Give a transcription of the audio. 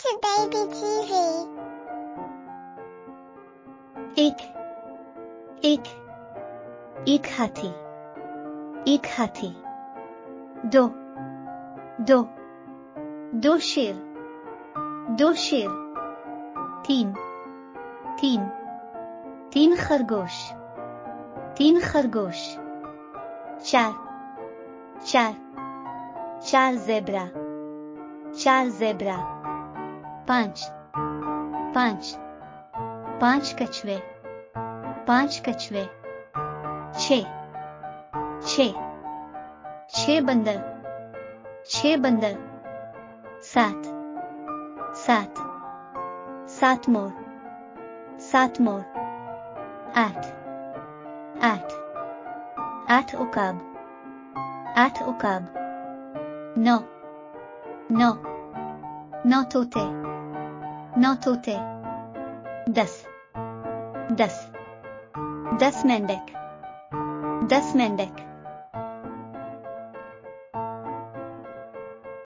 to baby TV. एक हाथी, एक हाथी। दो शेर, दो शेर। तीन खरगोश, तीन खरगोश। चार ज़ेब्रा, चार ज़ेब्रा। पांच कछुए, पांच कछुए। छह बंदर, छह बंदर। सात मोर, सात मोर। आठ उकाब, आठ उकाब। नौ तोते, नौ तोते। 10 मेंढक, 10 मेंढक।